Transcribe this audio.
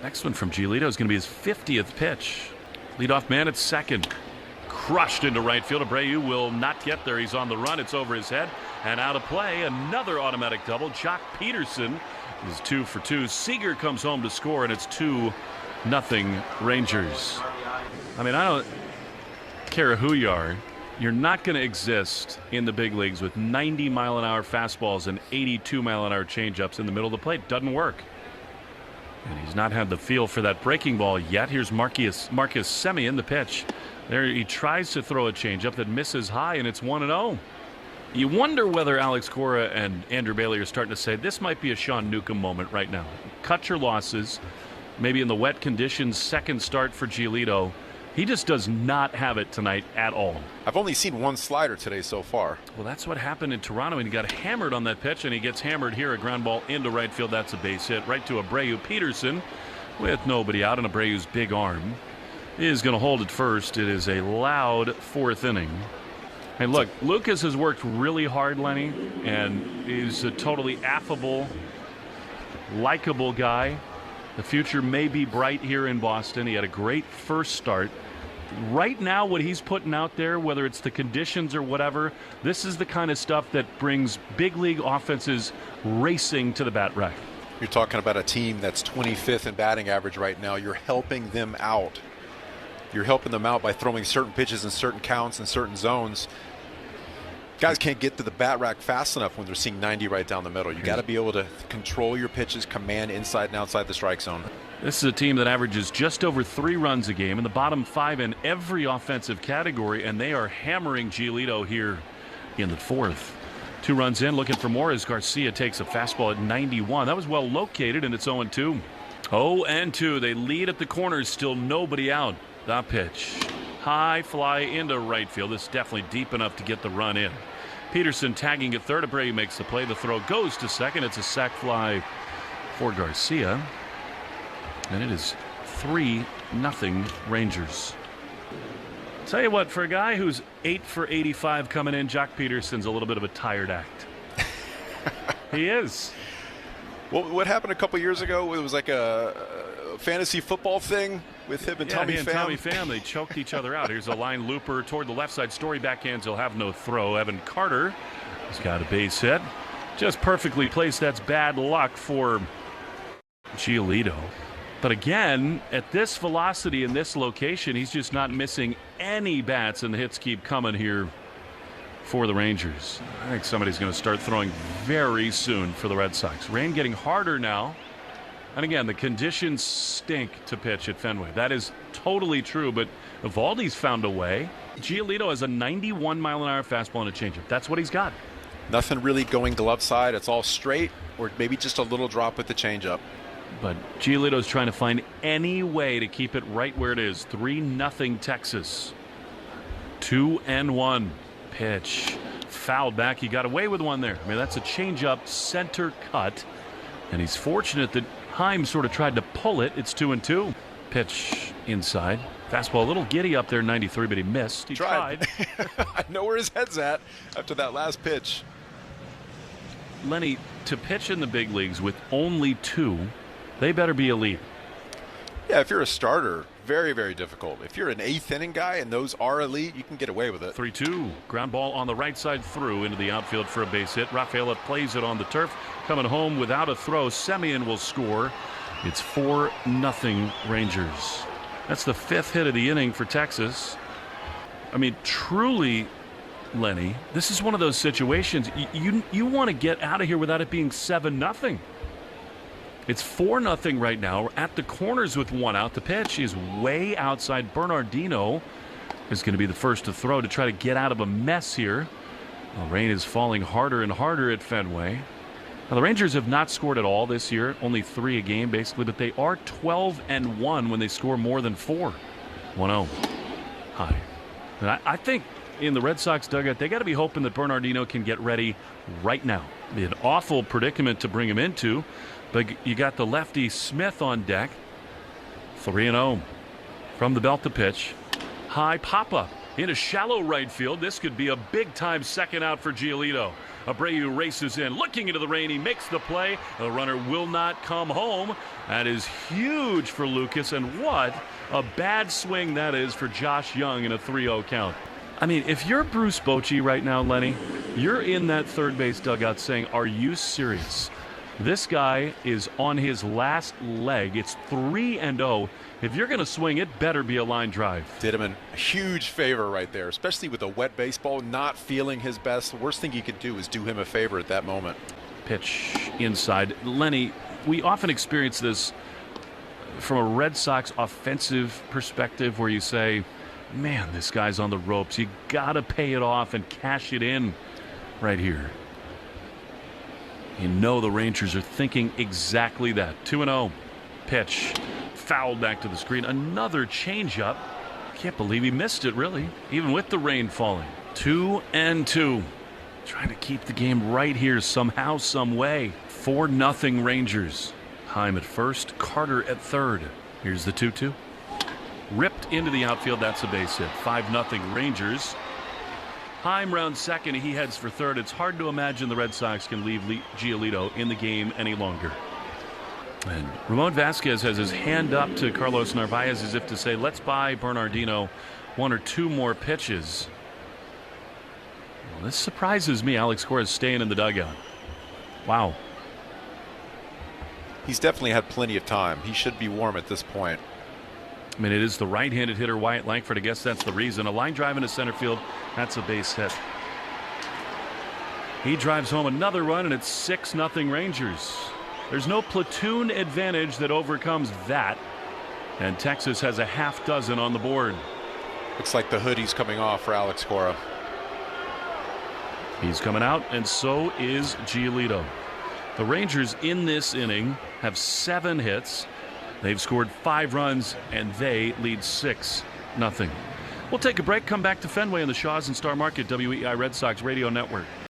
Next one from Giolito is going to be his 50th pitch. Leadoff man at second. Crushed into right field. Abreu will not get there. He's on the run. It's over his head and out of play. Another automatic double. Jock Peterson is 2 for 2. Seager comes home to score, and it's 2-0 Rangers. I mean, I don't care who you are. You're not going to exist in the big leagues with 90-mile-an-hour fastballs and 82-mile-an-hour changeups in the middle of the plate. Doesn't work. And he's not had the feel for that breaking ball yet. Here's Marcus Semien, the pitch. There he tries to throw a changeup that misses high, and it's 1-0. You wonder whether Alex Cora and Andrew Bailey are starting to say this might be a Sean Newcomb moment right now. Cut your losses. Maybe in the wet conditions, second start for Giolito. He just does not have it tonight at all. I've only seen one slider today so far. Well, that's what happened in Toronto, and he got hammered on that pitch, and he gets hammered here. A ground ball into right field. That's a base hit. Right to Abreu. Peterson, with nobody out, and Abreu's big arm is going to hold it first. It is a loud fourth inning. And look, Lucas has worked really hard, Lenny, and he's a totally affable, likable guy. The future may be bright here in Boston. He had a great first start. Right now, what he's putting out there, whether it's the conditions or whatever, this is the kind of stuff that brings big league offenses racing to the bat rack. You're talking about a team that's 25th in batting average right now. You're helping them out. You're helping them out by throwing certain pitches in certain counts and certain zones. Guys can't get to the bat rack fast enough when they're seeing 90 right down the middle. You got to be able to control your pitches, command inside and outside the strike zone. This is a team that averages just over 3 runs a game in the bottom 5 in every offensive category, and they are hammering Giolito here in the fourth. 2 runs in, looking for more as Garcia takes a fastball at 91. That was well located, and it's 0-2. 0-2. They lead at the corners, still nobody out. The pitch. High fly into right field. This is definitely deep enough to get the run in. Peterson tagging at third. Abreu makes the play. The throw goes to second. It's a sac fly for Garcia. And it is 3-0 Rangers. Tell you what, for a guy who's 8 for 85 coming in, Jock Peterson's a little bit of a tired act. He is. Well, what happened a couple years ago? It was like a fantasy football thing with him and Tommy Pham. Tommy Pham, they choked each other out. Here's a line looper toward the left side. Story backhands. He'll have no throw. Evan Carter has got a base hit. Just perfectly placed. That's bad luck for Giolito. But again, at this velocity in this location, he's just not missing any bats, and the hits keep coming here for the Rangers. I think somebody's going to start throwing very soon for the Red Sox. Rain getting harder now. And again, the conditions stink to pitch at Fenway. That is totally true, but Eovaldi's found a way. Giolito has a 91-mile-an-hour fastball and a changeup. That's what he's got. Nothing really going glove side. It's all straight or maybe just a little drop with the changeup. But Giolito's trying to find any way to keep it right where it is. 3-0 Texas. 2-1 pitch. Fouled back. He got away with one there. I mean, that's a changeup center cut. And he's fortunate that Heim sort of tried to pull it. It's 2-2. Pitch inside. Fastball a little giddy up there, 93, but he missed. He tried. I know where his head's at after that last pitch. Lenny, to pitch in the big leagues with only 2, they better be elite. Yeah, if you're a starter, very, very difficult. If you're an 8th inning guy and those are elite, you can get away with it. 3-2. Ground ball on the right side through into the outfield for a base hit. Rafaela plays it on the turf. Coming home without a throw. Semien will score. It's 4-0 Rangers. That's the 5th hit of the inning for Texas. I mean, truly, Lenny, this is one of those situations you want to get out of here without it being 7-0. It's 4-0 right now. We're at the corners with 1 out. The pitch is way outside. Bernardino is going to be the first to throw to try to get out of a mess here. Well, rain is falling harder and harder at Fenway. Now, the Rangers have not scored at all this year, only 3 a game basically, but they are 12-1 when they score more than 4. 1-0. High. And I think in the Red Sox dugout, they got to be hoping that Bernardino can get ready right now. It'd be an awful predicament to bring him into, but you got the lefty Smith on deck. 3-0 from the belt to pitch. High pop-up into shallow right field. This could be a big-time second out for Giolito. Abreu races in, looking into the rain. He makes the play. The runner will not come home. That is huge for Lucas, and what a bad swing that is for Josh Young in a 3-0 count. I mean, if you're Bruce Bochy right now, Lenny, you're in that third base dugout saying, are you serious? This guy is on his last leg. It's 3-0. If you're going to swing, it better be a line drive. Did him a huge favor right there, especially with a wet baseball, not feeling his best. The worst thing he could do is do him a favor at that moment. Pitch inside. Lenny, we often experience this from a Red Sox offensive perspective where you say, man, this guy's on the ropes. You got to pay it off and cash it in right here. You know the Rangers are thinking exactly that. 2-0. Pitch. Fouled back to the screen. Another changeup. Can't believe he missed it, really, even with the rain falling. 2-2. Trying to keep the game right here somehow, some way. 4-0 Rangers. Heim at first, Carter at third. Here's the 2-2. Ripped into the outfield. That's a base hit. 5-0 Rangers. Heim round second. He heads for third. It's hard to imagine the Red Sox can leave Giolito in the game any longer. And Ramon Vasquez has his hand up to Carlos Narvaez as if to say, let's buy Bernardino 1 or 2 more pitches. Well, this surprises me. Alex Cora is staying in the dugout. Wow. He's definitely had plenty of time. He should be warm at this point. I mean, it is the right-handed hitter Wyatt Langford. I guess that's the reason. A line drive into center field. That's a base hit. He drives home another run, and it's 6-0 Rangers. There's no platoon advantage that overcomes that. And Texas has a half dozen on the board. Looks like the hoodie's coming off for Alex Cora. He's coming out, and so is Giolito. The Rangers in this inning have 7 hits. They've scored 5 runs, and they lead 6-0. We'll take a break, come back to Fenway on the Shaws and Star Market WEI Red Sox Radio Network.